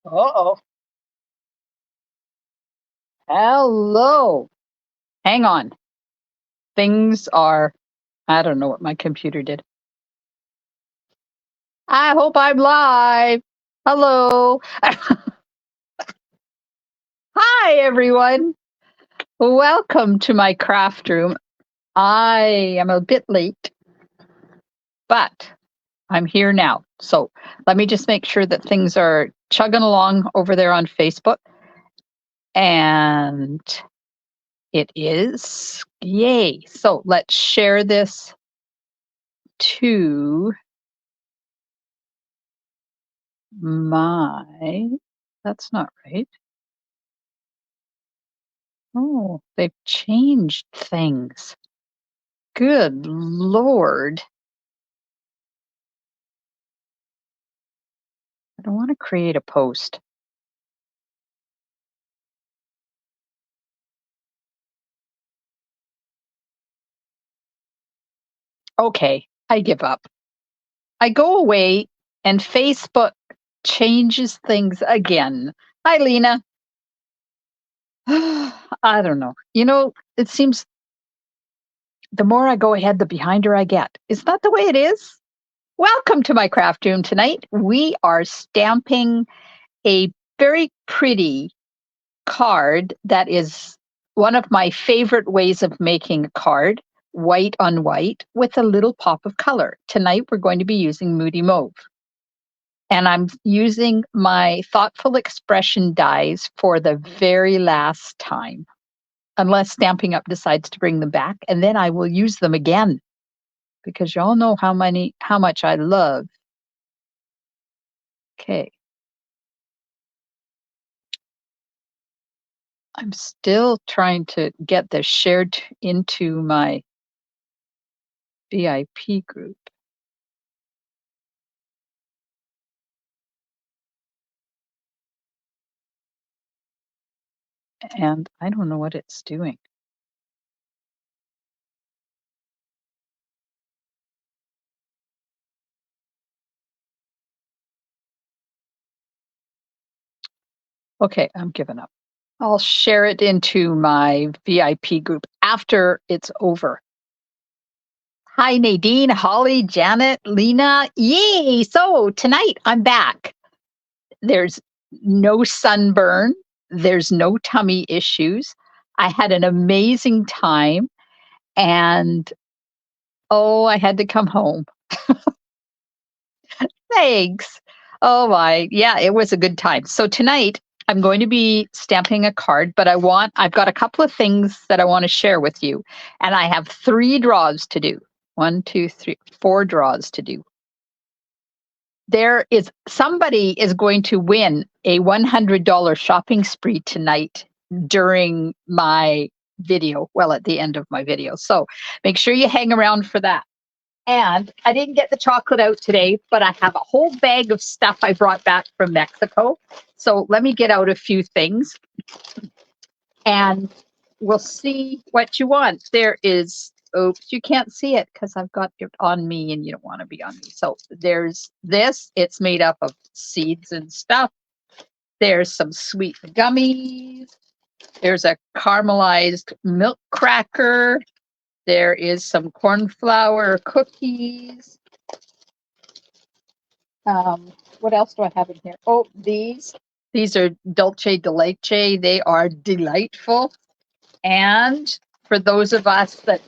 Uh-oh. Hello. Hang on. Things are, I don't know what my computer did. I hope I'm live. Hello. Hi, everyone. Welcome to my craft room. I am a bit late, but I'm here now. So let me just make sure that things are chugging along over there on Facebook. And it is. Yay. So let's share this to that's not right. Oh, they've changed things. Good Lord. I don't want to create a post. Okay, I give up. I go away and Facebook changes things again. Hi, Lena. I don't know. It seems the more I go ahead, the behinder I get. Is that the way it is? Welcome to my craft room tonight. We are stamping a very pretty card that is one of my favorite ways of making a card, white on white, with a little pop of color. Tonight, we're going to be using Moody Mauve. And I'm using my Thoughtful Expression dies for the very last time, unless Stampin' Up! Decides to bring them back, and then I will use them again, because y'all know how much I love. Okay. I'm still trying to get this shared into my VIP group. And I don't know what it's doing. Okay, I'm giving up. I'll share it into my VIP group after it's over. Hi, Nadine, Holly, Janet, Lena. Yay! So tonight I'm back. There's no sunburn. There's no tummy issues. I had an amazing time. And I had to come home. Thanks. Oh my. Yeah, it was a good time. So tonight I'm going to be stamping a card, but I've got a couple of things that I want to share with you. And I have 3 draws to do. 1, 2, 3, 4 draws to do. Somebody is going to win a $100 shopping spree tonight during my video. Well, at the end of my video. So make sure you hang around for that. And I didn't get the chocolate out today, but I have a whole bag of stuff I brought back from Mexico. So let me get out a few things and we'll see what you want. Oops, you can't see it because I've got it on me and you don't want to be on me. So there's this. It's made up of seeds and stuff. There's some sweet gummies. There's a caramelized milk cracker. There is some corn flour cookies. What else do I have in here? Oh, these are dulce de leche. They are delightful. And for those of us that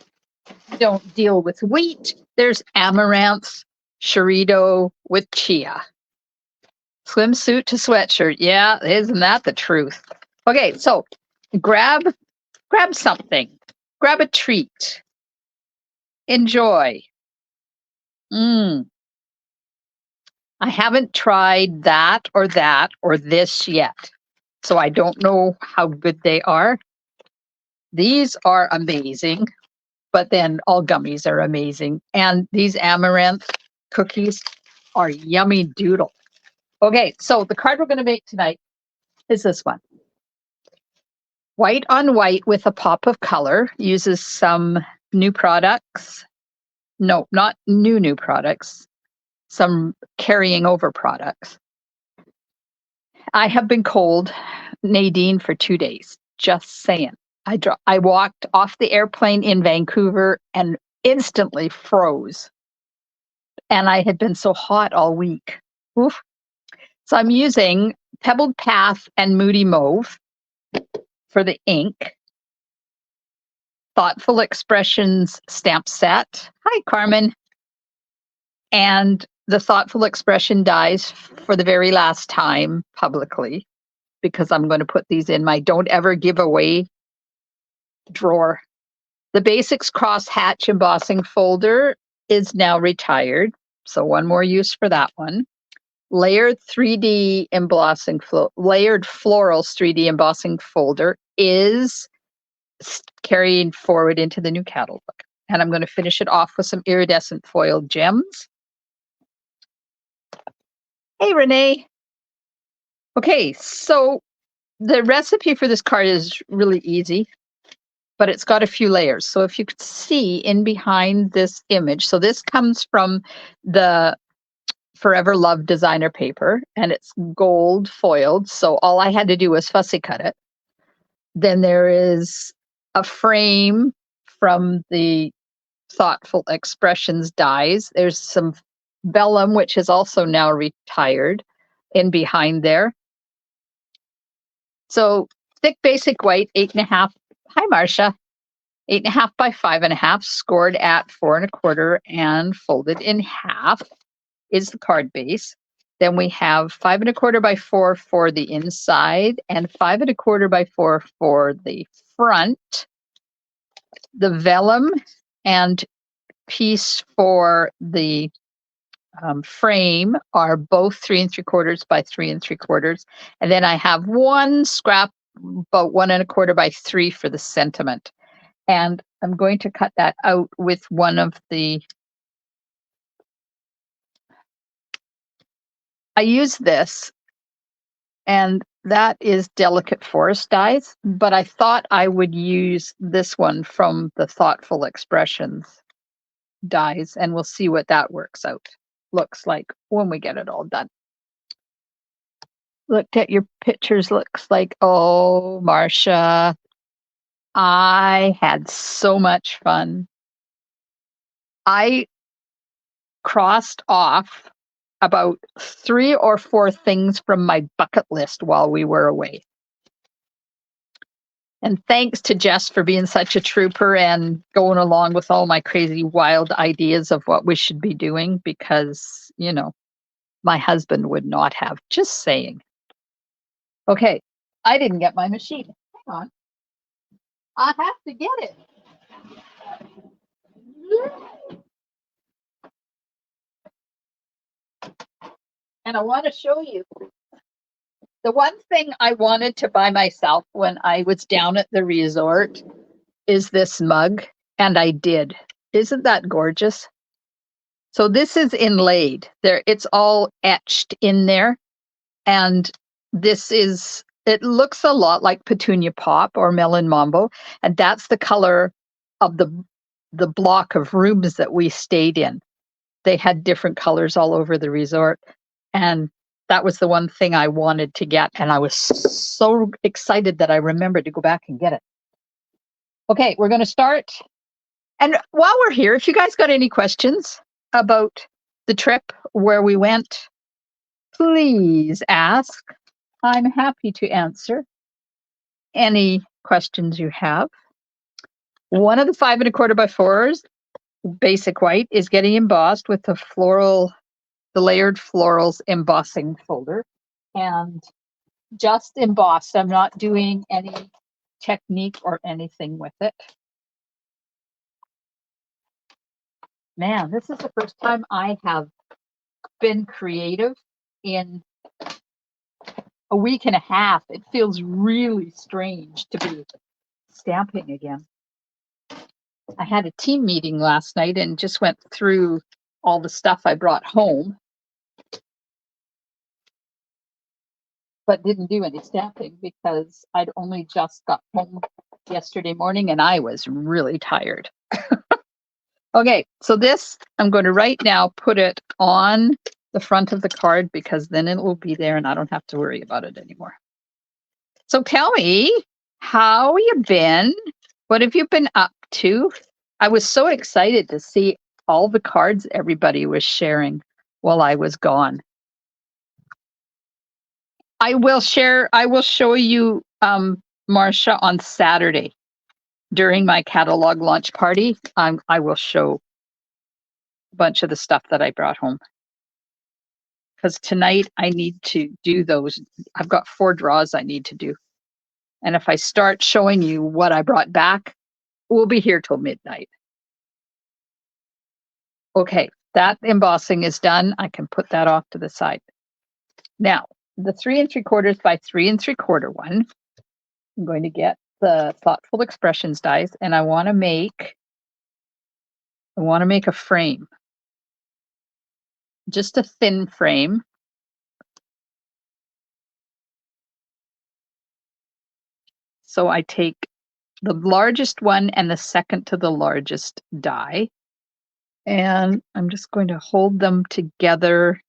don't deal with wheat, there's amaranth chorito with chia. Swimsuit to sweatshirt. Yeah, isn't that the truth? Okay, so grab something. Grab a treat. Enjoy. I haven't tried that or this yet, so I don't know how good they are. These are amazing, but then all gummies are amazing. And these amaranth cookies are yummy doodle. Okay, so the card we're going to make tonight is this one. White on white with a pop of color, uses some new products. No, not new products, some carrying over products. I have been cold, Nadine, for 2 days. Just saying. I walked off the airplane in Vancouver and instantly froze. And I had been so hot all week. Oof. So I'm using Pebbled Path and Moody Mauve for the ink. Thoughtful Expressions stamp set. Hi, Carmen. And the Thoughtful Expression dies for the very last time publicly, because I'm going to put these in my don't ever give away drawer. The Basics Cross Hatch embossing folder is now retired. So one more use for that one. Layered 3D embossing, layered florals 3D embossing folder is carrying forward into the new catalog. And I'm going to finish it off with some iridescent foil gems. Hey, Renee. Okay, so the recipe for this card is really easy, but it's got a few layers. So if you could see in behind this image, so this comes from the Forever Love designer paper, and it's gold foiled. So all I had to do was fussy cut it. Then there is a frame from the Thoughtful Expressions dies. There's some vellum, which is also now retired, in behind there. So thick basic white, 8.5. Hi, Marcia. 8.5 by 5.5, scored at 4 1/4 and folded in half is the card base. Then we have 5 1/4 by 4 for the inside and 5 1/4 by 4 for the front. The vellum and piece for the frame are both 3 3/4 by 3 3/4. And then I have one scrap about 1 1/4 by 3 for the sentiment. And I'm going to cut that out with one of the, I use this, and that is Delicate Forest dies, but I thought I would use this one from the Thoughtful Expressions dies, and we'll see what that looks like when we get it all done. Looked at your pictures, looks like, oh, Marcia, I had so much fun. I crossed off about 3 or 4 things from my bucket list while we were away. And thanks to Jess for being such a trooper and going along with all my crazy, wild ideas of what we should be doing, because, you know, my husband would not have. Just saying. Okay, I didn't get my machine. Hang on. I have to get it. And I want to show you. The one thing I wanted to buy myself when I was down at the resort is this mug, and I did. Isn't that gorgeous? So this is inlaid. It's all etched in there. And this is, it looks a lot like Petunia Pop or Melon Mambo. And that's the color of the block of rooms that we stayed in. They had different colors all over the resort. And that was the one thing I wanted to get. And I was so excited that I remembered to go back and get it. Okay, we're going to start. And while we're here, if you guys got any questions about the trip, where we went, please ask. I'm happy to answer any questions you have. One of the 5 1/4 by 4s, basic white, is getting embossed with the layered florals embossing folder, and just embossed. I'm not doing any technique or anything with it. Man, this is the first time I have been creative in a week and a half. It feels really strange to be stamping again. I had a team meeting last night and just went through all the stuff I brought home, but didn't do any stamping because I'd only just got home yesterday morning and I was really tired. Okay, so this, I'm going to right now put it on the front of the card because then it will be there and I don't have to worry about it anymore. So tell me, how you been? What have you been up to? I was so excited to see all the cards everybody was sharing while I was gone. I will show you, Marcia, on Saturday during my catalog launch party. I will show a bunch of the stuff that I brought home. Because tonight I need to do those. I've got 4 draws I need to do. And if I start showing you what I brought back, we'll be here till midnight. Okay, that embossing is done. I can put that off to the side. Now, the 3 3/4 by 3 3/4 one, I'm going to get the Thoughtful Expressions dies, and I want to make a frame, just a thin frame. So I take the largest one and the second to the largest die, and I'm just going to hold them together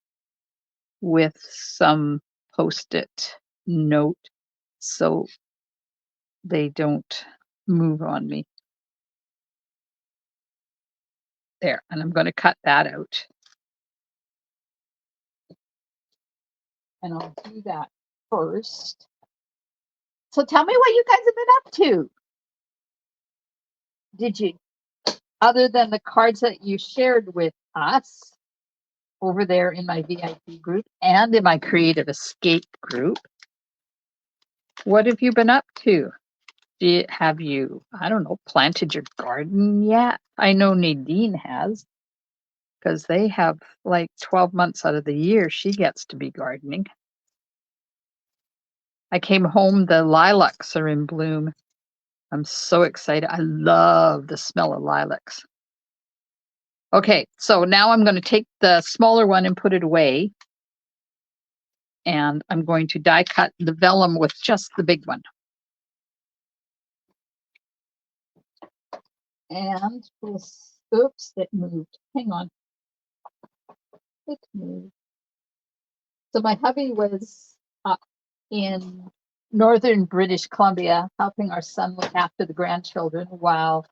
with some Post-it note so they don't move on me. There, and I'm going to cut that out. And I'll do that first. So tell me what you guys have been up to. Did you, other than the cards that you shared with us over there in my VIP group and in my Creative Escape group, what have you been up to? Have you, I don't know, planted your garden yet? I know Nadine has, because they have like 12 months out of the year she gets to be gardening. I came home, the lilacs are in bloom. I'm so excited. I love the smell of lilacs. Okay, so now I'm going to take the smaller one and put it away. And I'm going to die cut the vellum with just the big one. And this, oops, it moved. Hang on. It moved. So my hubby was up in northern British Columbia helping our son look after the grandchildren while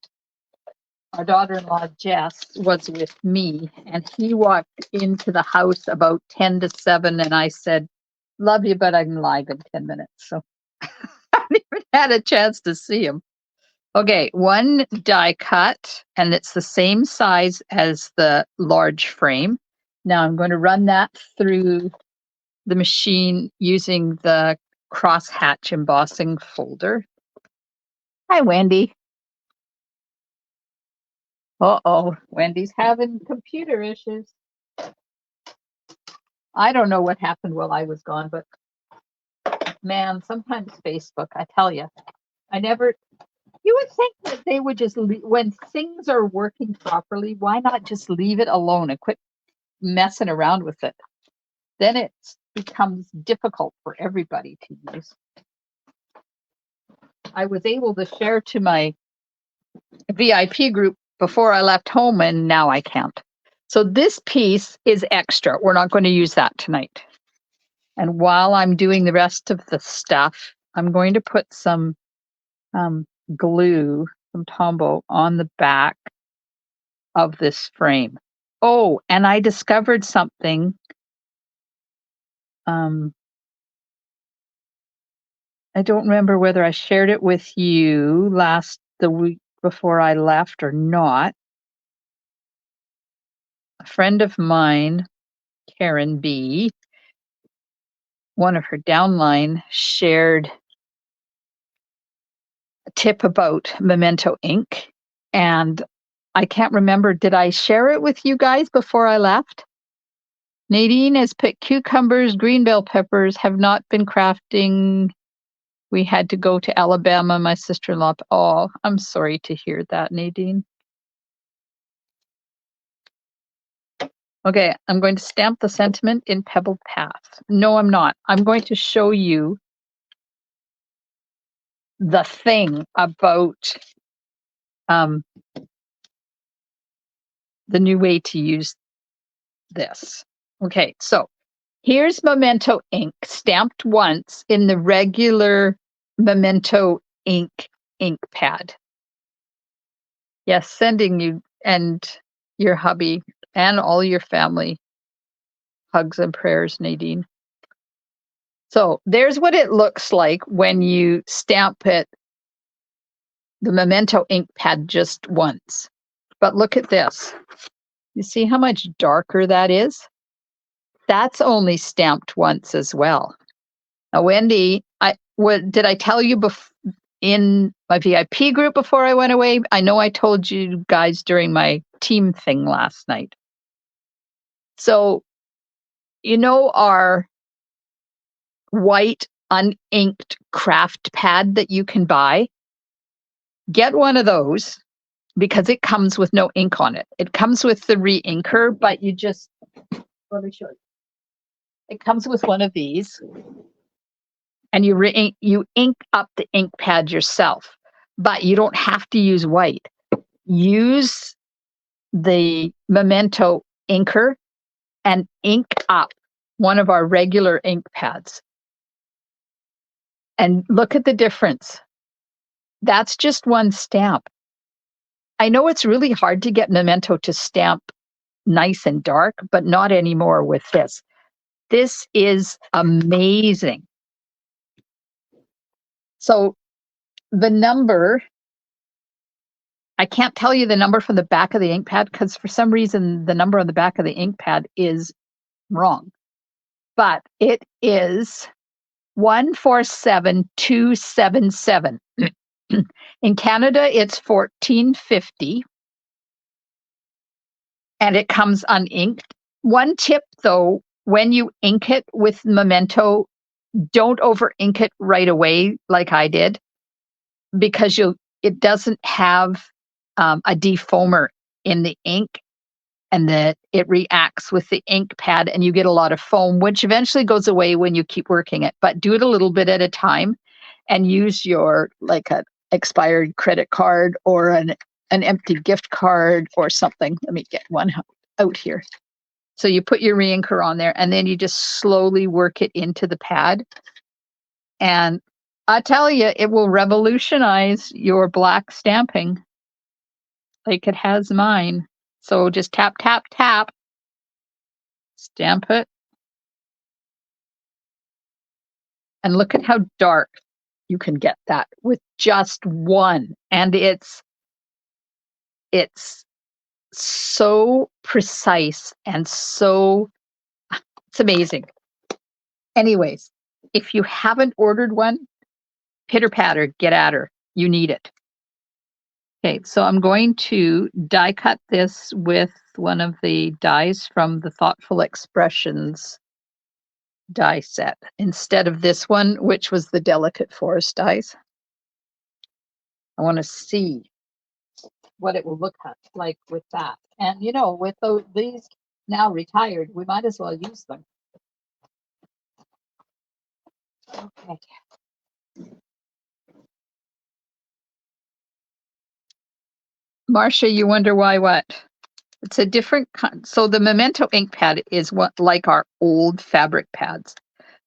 our daughter-in-law Jess was with me, and he walked into the house about 10 to 7, and I said, love you, but I'm live in 10 minutes. So I haven't even had a chance to see him. Okay, one die cut, and it's the same size as the large frame. Now I'm going to run that through the machine using the crosshatch embossing folder. Hi, Wendy. Uh-oh, Wendy's having computer issues. I don't know what happened while I was gone, but man, sometimes Facebook, I tell you, you would think that they would just, when things are working properly, why not just leave it alone and quit messing around with it? Then it becomes difficult for everybody to use. I was able to share to my VIP group before I left home, and now I can't. So this piece is extra. We're not going to use that tonight. And while I'm doing the rest of the stuff, I'm going to put some glue, some Tombow, on the back of this frame. Oh, and I discovered something. I don't remember whether I shared it with you the week before I left or not. A friend of mine, Karen B., one of her downline, shared a tip about Memento ink. And I can't remember, did I share it with you guys before I left? Nadine has picked cucumbers, green bell peppers, have not been crafting. We had to go to Alabama, my sister-in-law. Oh, I'm sorry to hear that, Nadine. Okay, I'm going to stamp the sentiment in Pebble Path. No, I'm not. I'm going to show you the thing about the new way to use this. Okay, so here's Memento ink stamped once in the regular Memento ink pad. Yes, sending you and your hubby and all your family hugs and prayers, Nadine. So there's what it looks like when you stamp it, the Memento ink pad, just once. But look at this. You see how much darker that is? That's only stamped once as well. Now, Wendy, did I tell you in my VIP group before I went away? I know I told you guys during my team thing last night. So, you know our white uninked craft pad that you can buy? Get one of those because it comes with no ink on it. It comes with the re-inker, but let me show you. It comes with one of these, and you ink up the ink pad yourself, but you don't have to use white. Use the Memento inker and ink up one of our regular ink pads. And look at the difference. That's just one stamp. I know it's really hard to get Memento to stamp nice and dark, but not anymore with this. This is amazing. So the number, I can't tell you the number from the back of the ink pad because for some reason the number on the back of the ink pad is wrong. But it is 147277. In Canada, it's $14.50. And it comes uninked. One tip though, when you ink it with Memento, don't over ink it right away like I did, because it doesn't have a defoamer in the ink, and that it reacts with the ink pad and you get a lot of foam, which eventually goes away when you keep working it. But do it a little bit at a time and use your like a expired credit card or an empty gift card or something. Let me get one out here. So you put your re-inker on there and then you just slowly work it into the pad. And I tell you, it will revolutionize your black stamping like it has mine. So just tap, tap, tap, stamp it. And look at how dark you can get that with just one. And it's so precise and it's amazing. Anyways, if you haven't ordered one, pitter patter, get at her. You need it. Okay, so I'm going to die cut this with one of the dies from the Thoughtful Expressions die set instead of this one, which was the Delicate Forest dies. I want to see what it will look like with that. And you know, with these now retired, we might as well use them. Okay. Marcia, you wonder why what? It's a different kind. So the Memento ink pad is like our old fabric pads.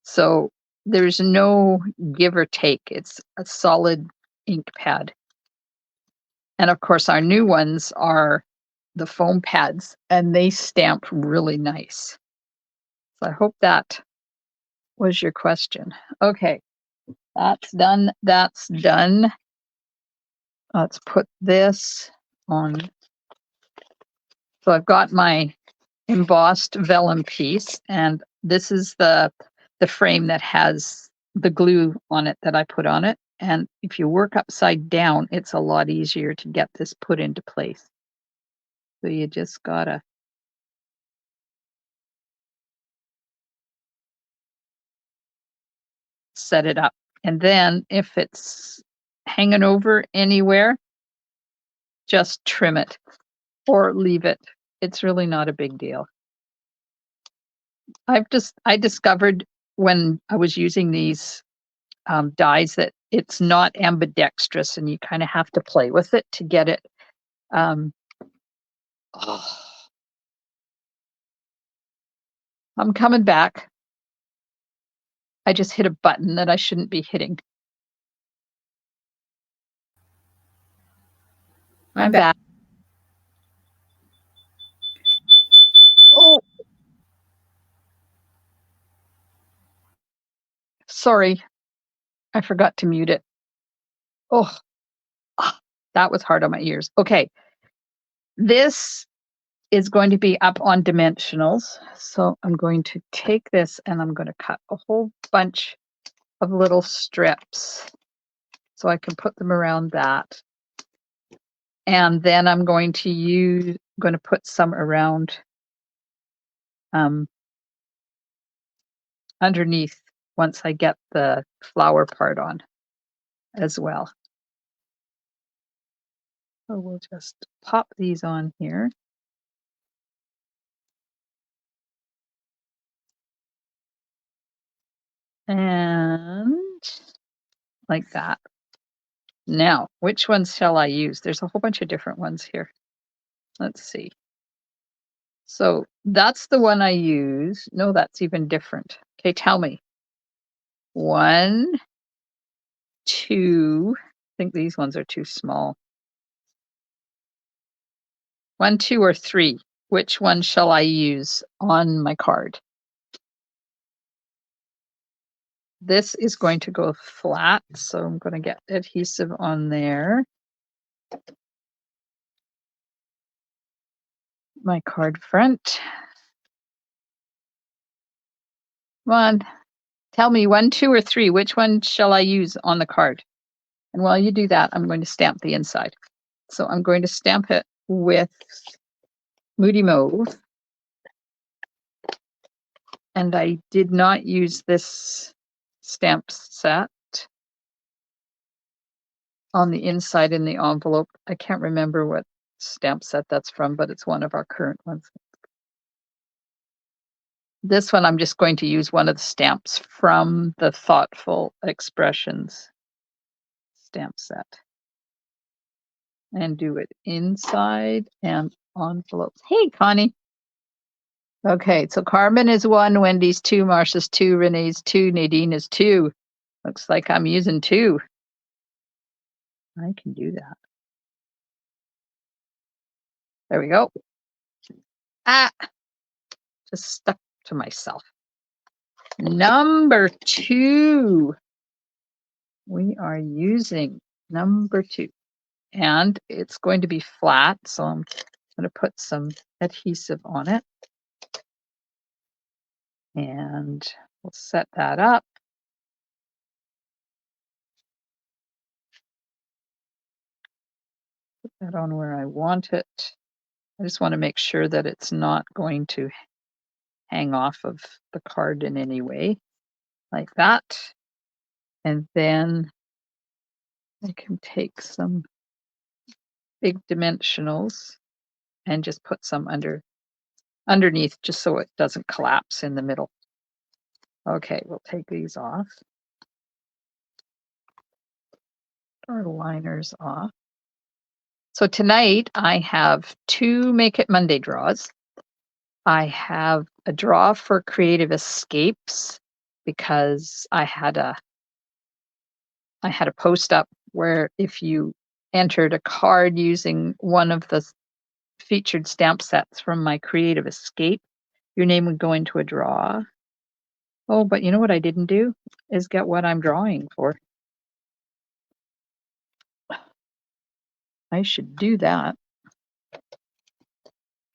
So there's no give or take. It's a solid ink pad. And of course, our new ones are the foam pads, and they stamp really nice. So I hope that was your question. Okay, that's done. That's done. Let's put this on. So I've got my embossed vellum piece, and this is the frame that has the glue on it that I put on it. And if you work upside down, it's a lot easier to get this put into place. So you just gotta set it up. And then if it's hanging over anywhere, just trim it or leave it. It's really not a big deal. I discovered when I was using these dies that it's not ambidextrous, and you kind of have to play with it to get it. I'm coming back. I just hit a button that I shouldn't be hitting. I'm back. Oh, sorry. I forgot to mute it. Oh, that was hard on my ears. Okay. This is going to be up on dimensionals. So I'm going to take this and I'm going to cut a whole bunch of little strips so I can put them around that. And then I'm going to put some around underneath once I get the flower part on as well. So we'll just pop these on here. And like that. Now, which ones shall I use? There's a whole bunch of different ones here. Let's see. So that's the one I use. No, that's even different. Okay, tell me. 1, 2. I think these ones are too small. 1, 2, or 3. Which one shall I use on my card? This is going to go flat, so I'm going to get adhesive on there. My card front. Come on. Tell me 1, 2, or 3. Which one shall I use on the card? And while you do that, I'm going to stamp the inside. So I'm going to stamp it with Moody Mauve. And I did not use this stamp set on the inside in the envelope. I can't remember what stamp set that's from, but it's one of our current ones. This one, I'm just going to use one of the stamps from the Thoughtful Expressions stamp set and do it inside and envelopes. Hey, Connie. Okay, so Carmen is 1, Wendy's 2, Marsha's 2, Renee's 2, Nadine is 2. Looks like I'm using 2. I can do that. There we go. Just stuck to myself. Number 2. We are using number 2. And it's going to be flat, so I'm going to put some adhesive on it. And we'll set that up. Put that on where I want it. I just want to make sure that it's not going to hang off of the card in any way, like that. And then I can take some big dimensionals and just put some underneath just so it doesn't collapse in the middle. Okay, we'll take these off. Our liners off. So tonight I have 2 Make It Monday draws. I have a draw for Creative Escapes because I had a post up where if you entered a card using one of the featured stamp sets from my Creative Escape, your name would go into a draw. Oh, but you know what I didn't do is get what I'm drawing for. I should do that.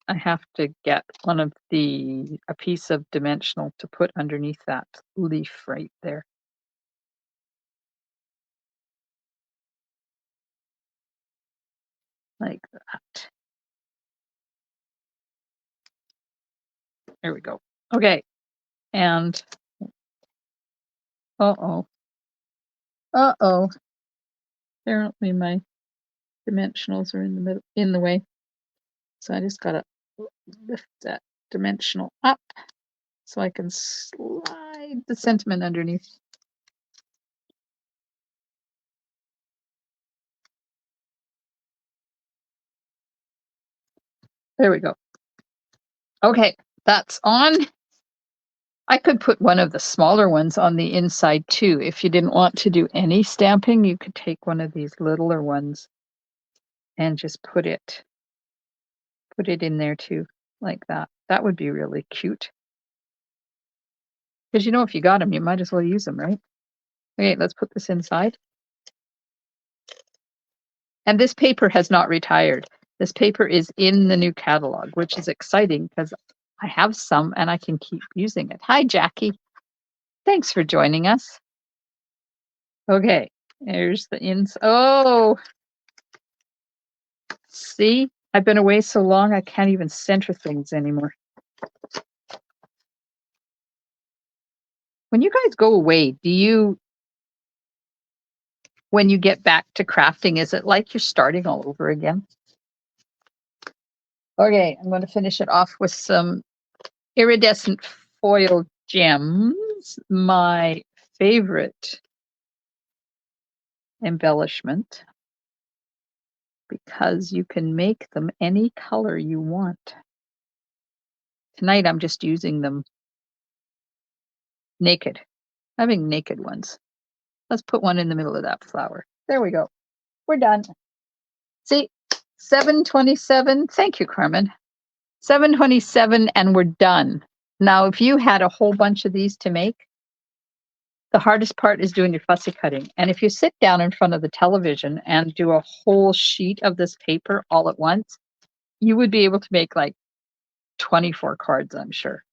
I have to get a piece of dimensional to put underneath that leaf right there. Like that. There we go. Okay. And uh-oh. Apparently my dimensionals are in the way. So I just gotta lift that dimensional up so I can slide the sentiment underneath. There we go. Okay, that's on. I could put one of the smaller ones on the inside too. If you didn't want to do any stamping, you could take one of these littler ones and just put it in there too, like that. That would be really cute. Because if you got them, you might as well use them, right? Okay, let's put this inside. And this paper has not retired. This paper is in the new catalog, which is exciting because I have some and I can keep using it. Hi, Jackie. Thanks for joining us. Okay, there's the ins. Oh, see, I've been away so long I can't even center things anymore. When you guys go away, when you get back to crafting, is it like you're starting all over again? Okay, I'm going to finish it off with some iridescent foil gems, my favorite embellishment, because you can make them any color you want. Tonight I'm just using them naked, having naked ones. Let's put one in the middle of that flower. There we go. We're done. See, 7:27. Thank you, Carmen. 7:27 and we're done. Now, if you had a whole bunch of these to make, the hardest part is doing your fussy cutting. And if you sit down in front of the television and do a whole sheet of this paper all at once, you would be able to make like 24 cards, I'm sure,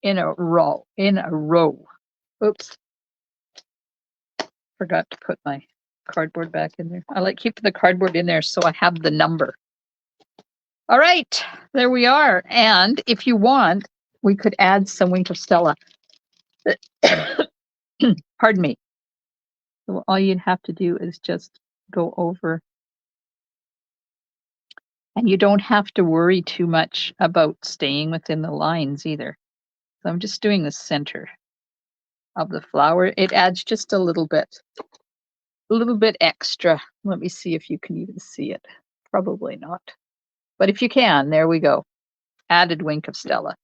in a row. Oops. Forgot to put my cardboard back in there. I like keeping the cardboard in there so I have the number. All right, there we are. And if you want, we could add some Wink of Stella. Pardon me. So all you'd have to do is just go over. And you don't have to worry too much about staying within the lines either. So I'm just doing the center of the flower. It adds just a little bit extra. Let me see if you can even see it. Probably not. But if you can, there we go. Added Wink of Stella.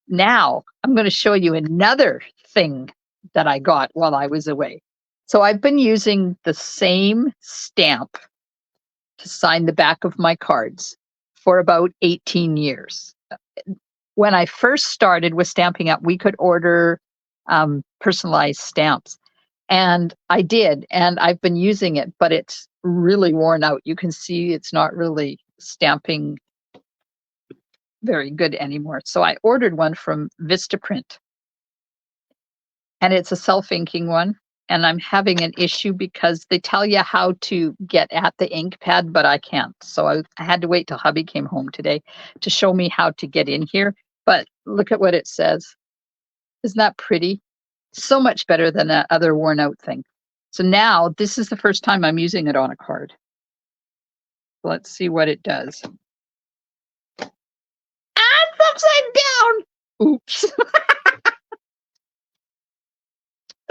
Now I'm going to show you another thing that I got while I was away. So I've been using the same stamp to sign the back of my cards for about 18 years. When I first started with Stampin' Up, we could order personalized stamps. And I did, and I've been using it, but it's really worn out. You can see it's not really stamping very good anymore. So I ordered one from Vistaprint. And it's a self-inking one. And I'm having an issue because they tell you how to get at the ink pad, but I can't. So I had to wait till hubby came home today to show me how to get in here. But look at what it says. Isn't that pretty? So much better than that other worn out thing. So now this is the first time I'm using it on a card. Let's see what it does. And it's upside down. Oops.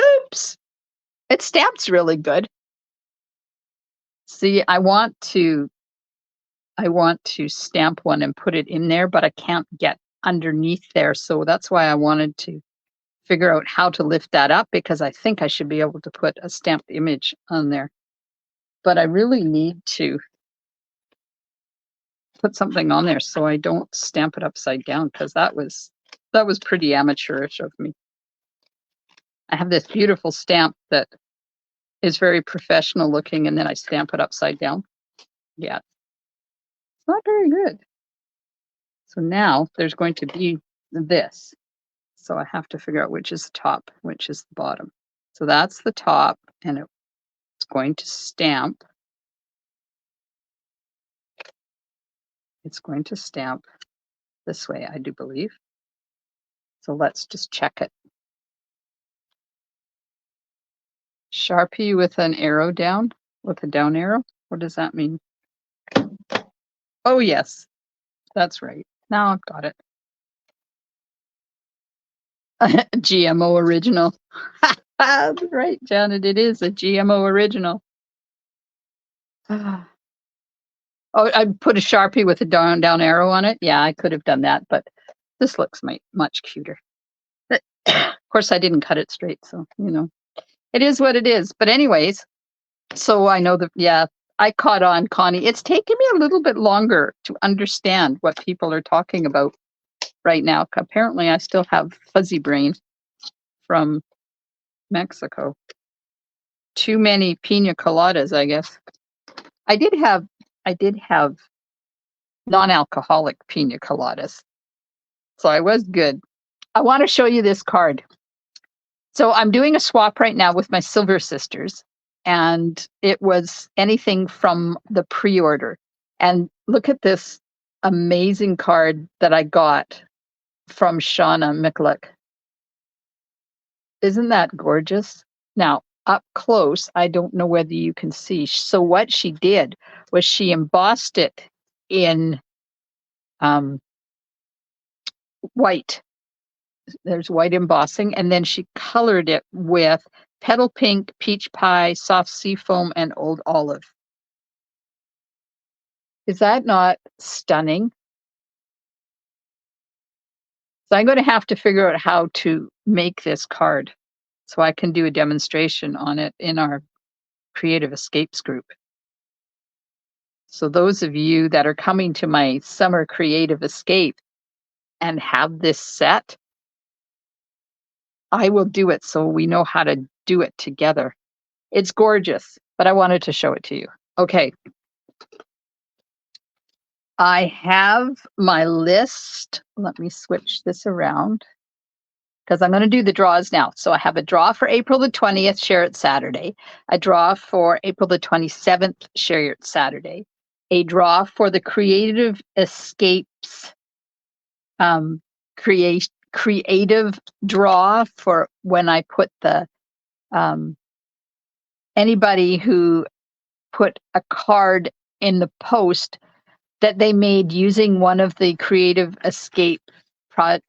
Oops. It stamps really good. See, I want to stamp one and put it in there, but I can't get underneath there. So that's why I wanted to figure out how to lift that up, because I think I should be able to put a stamped image on there. But I really need to put something on there so I don't stamp it upside down, because that was pretty amateurish of me. I have this beautiful stamp that is very professional looking, and then I stamp it upside down. Yeah, it's not very good. So now there's going to be this. So I have to figure out which is the top, which is the bottom. So that's the top, and it's going to stamp. It's going to stamp this way, I do believe. So let's just check it. Sharpie with an arrow down, with a down arrow. What does that mean? Oh, yes, that's right. Now I've got it. GMO original. Right, Janet, it is a GMO original. Oh, I put a Sharpie with a down arrow on it. Yeah, I could have done that, but This looks much cuter. But, of course, I didn't cut it straight, so, you know, it is what it is. But anyways, so I know that, yeah, I caught on, Connie. It's taken me a little bit longer to understand what people are talking about right now. Apparently, I still have fuzzy brain from Mexico. Too many pina coladas, I guess. I did have non-alcoholic pina coladas. So I was good. I want to show you this card. So I'm doing a swap right now with my Silver Sisters, and it was anything from the pre-order. And look at this amazing card that I got from Shauna Miklik. Isn't that gorgeous? Now, up close, I don't know whether you can see. So what she did was she embossed it in white. There's white embossing, and then she colored it with petal pink, peach pie, soft seafoam, and old olive. Is that not stunning? So I'm going to have to figure out how to make this card so I can do a demonstration on it in our Creative Escapes group. So those of you that are coming to my summer Creative Escape and have this set, I will do it so we know how to do it together. It's gorgeous, but I wanted to show it to you. Okay. I have my list. Let me switch this around because I'm going to do the draws now. So I have a draw for April the 20th, Share It Saturday. A draw for April the 27th, Share It Saturday. A draw for the Creative Escapes creative draw for when I put the anybody who put a card in the post that they made using one of the Creative Escape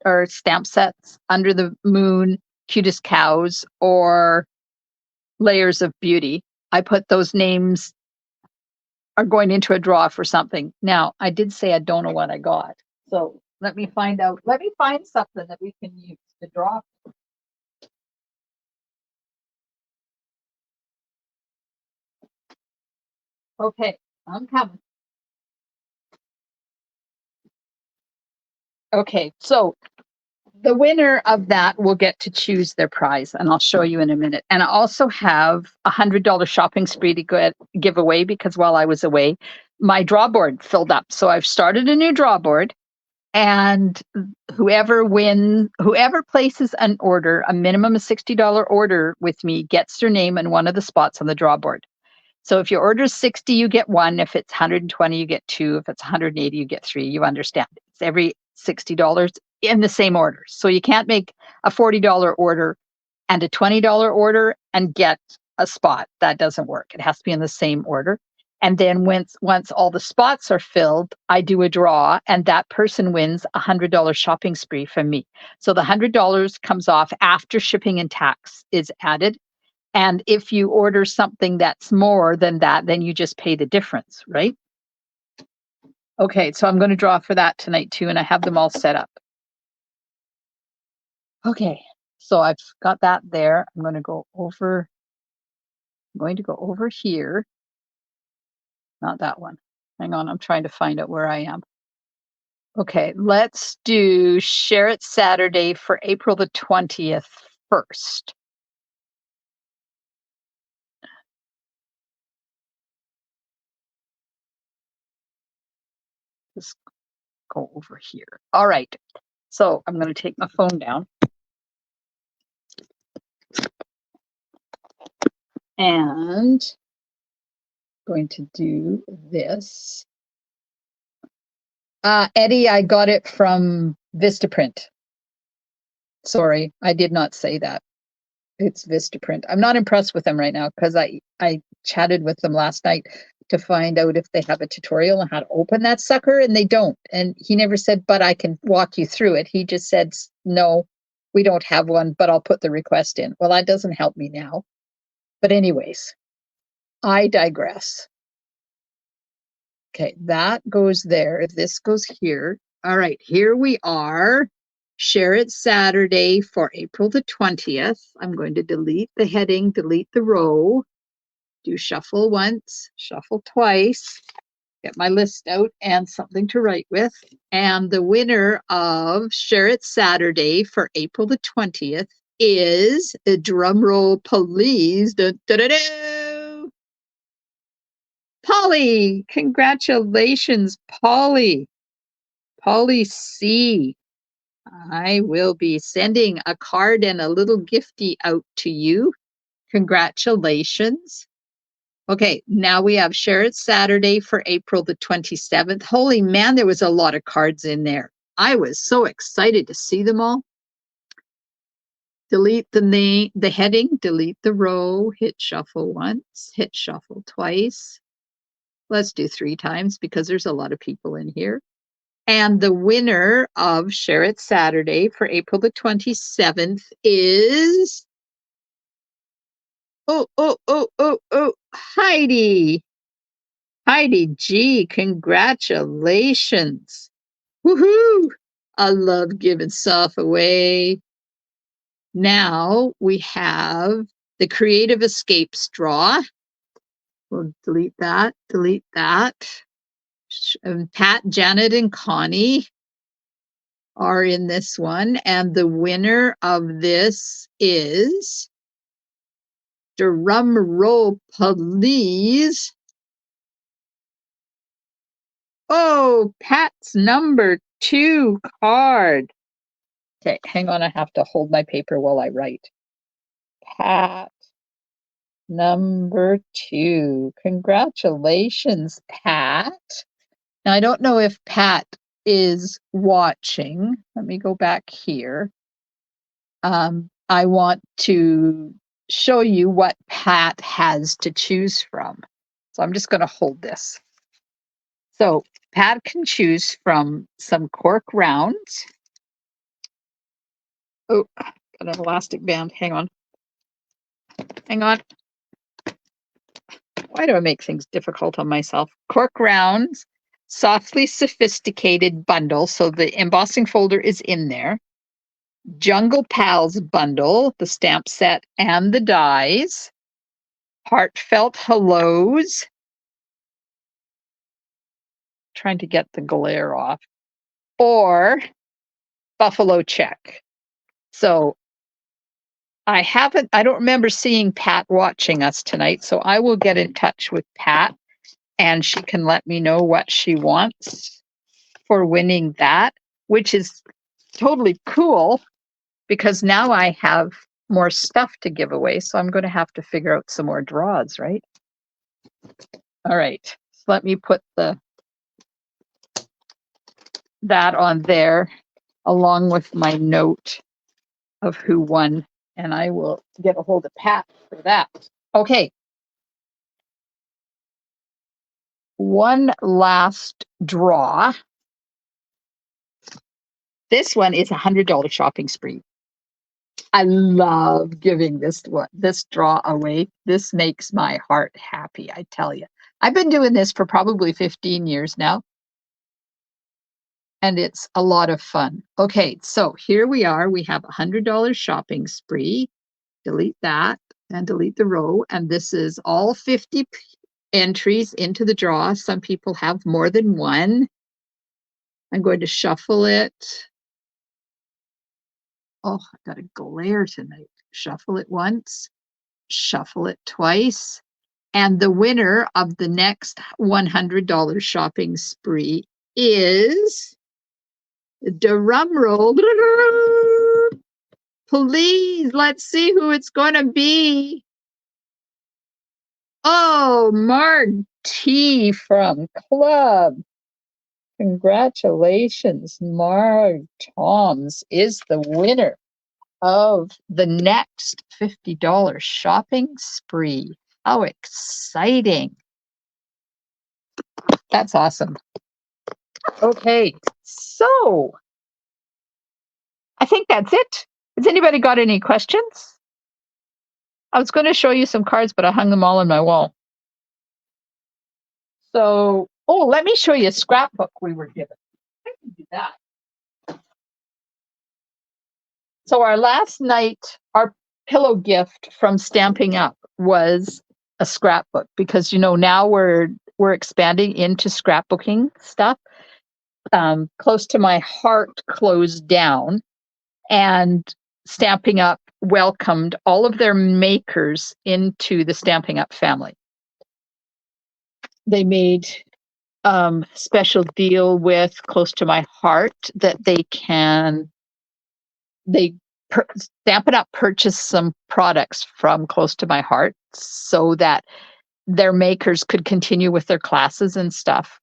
or stamp sets, Under the Moon, Cutest Cows, or Layers of Beauty. I put those names are going into a draw for something. Now, I did say I don't know what I got. So let me find out. Let me find something that we can use to draw. Okay, I'm coming. Okay, so the winner of that will get to choose their prize, and I'll show you in a minute. And I also have $100 shopping spree to give away because while I was away, my draw board filled up. So I've started a new draw board, and whoever places an order, a minimum of $60 order with me, gets their name in one of the spots on the draw board. So if your order is 60, you get one. If it's 120, you get two. If it's 180, you get three. You understand. It's every $60 in the same order. So you can't make a $40 order and a $20 order and get a spot. That doesn't work. It has to be in the same order. And then once all the spots are filled, I do a draw, and that person wins a $100 shopping spree from me. So the $100 comes off after shipping and tax is added. And if you order something that's more than that, then you just pay the difference, right? Okay, so I'm going to draw for that tonight too, and I have them all set up. Okay, so I've got that there. I'm going to go over here. Not that one. Hang on, I'm trying to find out where I am. Okay, let's do Share It Saturday for April the 20th first. Just go over here. All right, so I'm going to take my phone down. And going to do this. Eddie, I got it from Vistaprint. Sorry, I did not say that. It's Vistaprint. I'm not impressed with them right now because I chatted with them last night to find out if they have a tutorial on how to open that sucker, and they don't. And he never said, but I can walk you through it. He just said, no, we don't have one, but I'll put the request in. Well, that doesn't help me now. But anyways, I digress. Okay, that goes there. If this goes here. All right, here we are. Share It Saturday for April the 20th. I'm going to delete the heading, delete the row, do shuffle once, shuffle twice, get my list out and something to write with. And the winner of Share It Saturday for April the 20th is, a drum roll please, Polly. Congratulations, Polly. Polly C. I will be sending a card and a little gifty out to you. Congratulations. Okay, now we have Share It Saturday for April the 27th. Holy man, there was a lot of cards in there. I was so excited to see them all. Delete the name, the heading, delete the row, hit shuffle once, hit shuffle twice. Let's do 3 times because there's a lot of people in here. And the winner of Share It Saturday for April the 27th is, Heidi. Heidi G, congratulations. Woohoo! I love giving stuff away. Now we have the Creative Escape straw. We'll delete that, delete that. Pat, Janet, and Connie are in this one. And the winner of this is, drum roll please. Oh, Pat's number 2 card. Okay, hang on. I have to hold my paper while I write. Pat, number 2. Congratulations, Pat. Now, I don't know if Pat is watching. Let me go back here. I want to show you what Pat has to choose from. So I'm just going to hold this. So Pat can choose from some cork rounds. Oh, got an elastic band. Hang on. Hang on. Why do I make things difficult on myself? Cork rounds, softly sophisticated bundle. So the embossing folder is in there. Jungle Pals bundle, the stamp set and the dies. Heartfelt hellos. Trying to get the glare off. Or buffalo check. So I don't remember seeing Pat watching us tonight. So I will get in touch with Pat and she can let me know what she wants for winning that, which is totally cool because now I have more stuff to give away. So I'm going to have to figure out some more draws, right? All right. So let me put that on there along with my note of who won. And I will get a hold of Pat for that. Okay. One last draw. This one is $100 shopping spree. I love giving this draw away. This makes my heart happy, I tell you. I've been doing this for probably 15 years now. And it's a lot of fun. Okay, so here we are. We have $100 shopping spree. Delete that and delete the row. And this is all 50 entries into the draw. Some people have more than one. I'm going to shuffle it. Oh, I got a glare tonight. Shuffle it once, shuffle it twice. And the winner of the next $100 shopping spree is, drum roll. Please, let's see who it's going to be. Oh, Mark T from Club. Congratulations, Mark Toms is the winner of the next $50 shopping spree. How exciting. That's awesome. Okay, so I think that's it. Has anybody got any questions? I was going to show you some cards, but I hung them all on my wall. So, let me show you a scrapbook we were given. I can do that. So our last night, our pillow gift from Stamping Up was a scrapbook because now we're expanding into scrapbooking stuff. Close to My Heart closed down, and Stamping Up welcomed all of their makers into the Stamping Up family. They made special deal with Close to My Heart that Stampin' Up purchased some products from Close to My Heart so that their makers could continue with their classes and stuff.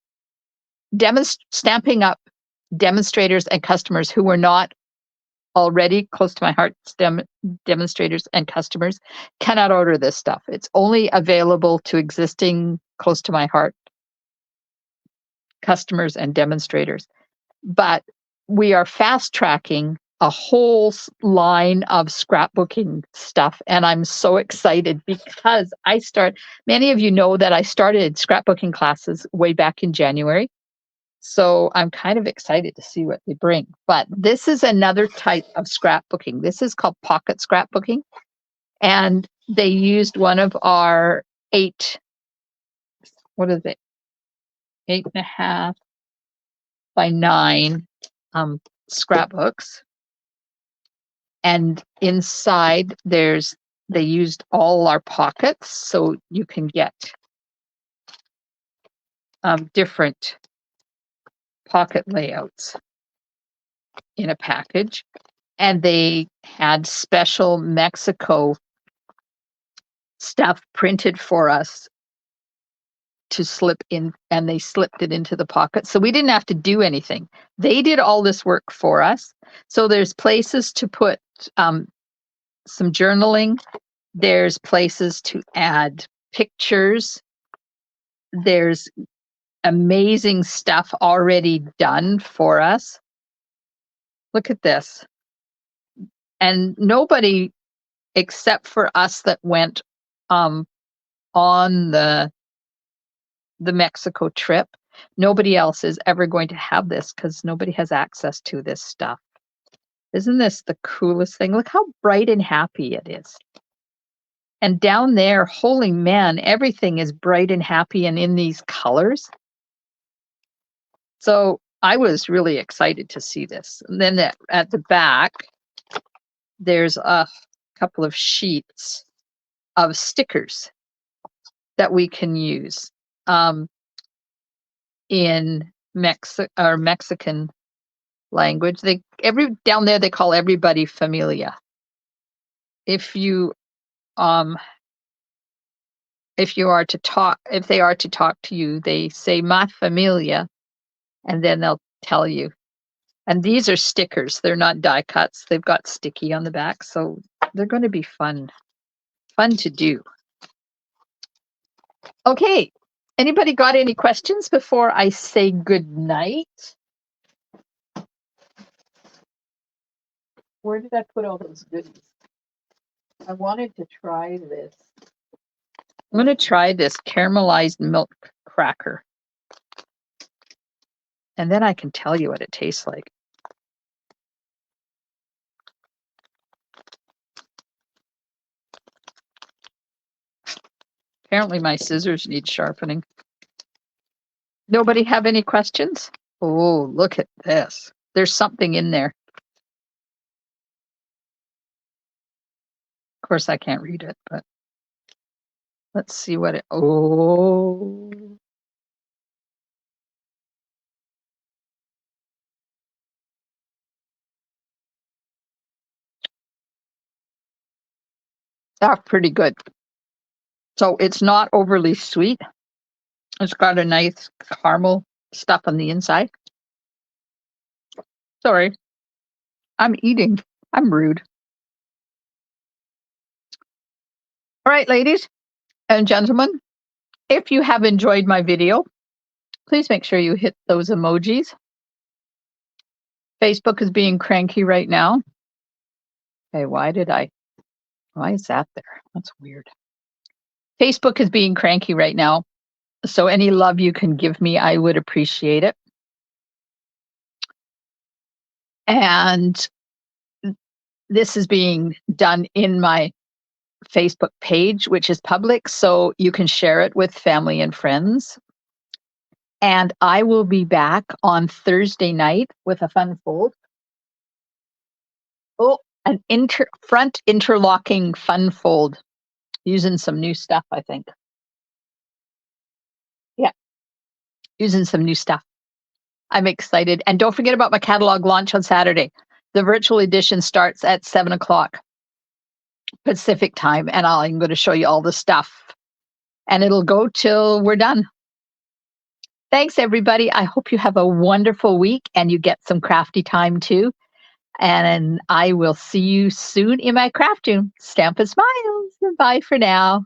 Stamping Up demonstrators and customers who were not already Close to My Heart demonstrators and customers cannot order this stuff. It's only available to existing Close to My Heart customers and demonstrators. But we are fast tracking a whole line of scrapbooking stuff. And I'm so excited because many of you know that I started scrapbooking classes way back in January. So I'm kind of excited to see what they bring. But this is another type of scrapbooking. This is called pocket scrapbooking. And they used one of our 8.5 by 9 scrapbooks. And inside they used all our pockets, so you can get different pocket layouts in a package. And they had special Mexico stuff printed for us to slip in, and they slipped it into the pocket. So we didn't have to do anything. They did all this work for us. So there's places to put some journaling. There's places to add pictures. There's amazing stuff already done for us. Look at this. And nobody except for us that went on the Mexico trip, nobody else is ever going to have this because nobody has access to this stuff. Isn't this the coolest thing? Look how bright and happy it is. And down there, holy man, everything is bright and happy and in these colors. So I was really excited to see this. And then at the back, there's a couple of sheets of stickers that we can use in Mexican language. Down there they call everybody familia. If they are to talk to you, they say "my familia," and then they'll tell you. And these are stickers. They're not die cuts. They've got sticky on the back, so they're going to be fun to do. Okay. Anybody got any questions before I say good night? Where did I put all those goodies? I wanted to try this. I'm going to try this caramelized milk cracker. And then I can tell you what it tastes like. Apparently my scissors need sharpening. Nobody have any questions? Oh, look at this. There's something in there. Of course, I can't read it, but let's see what oh. That's pretty good. So it's not overly sweet. It's got a nice caramel stuff on the inside. Sorry, I'm eating. I'm rude. All right, ladies and gentlemen, if you have enjoyed my video, please make sure you hit those emojis. Facebook is being cranky right now. Okay, why is that there? That's weird. Facebook is being cranky right now. So any love you can give me, I would appreciate it. And this is being done in my Facebook page, which is public, so you can share it with family and friends. And I will be back on Thursday night with a fun fold. Oh, an front interlocking fun fold using some new stuff, I think. Yeah, using some new stuff. I'm excited. And don't forget about my catalog launch on Saturday. The virtual edition starts at 7 o'clock Pacific time, and I'm going to show you all the stuff. And it'll go till we're done. Thanks, everybody. I hope you have a wonderful week and you get some crafty time too. And I will see you soon in my craft room. Stamp and smiles. Bye for now.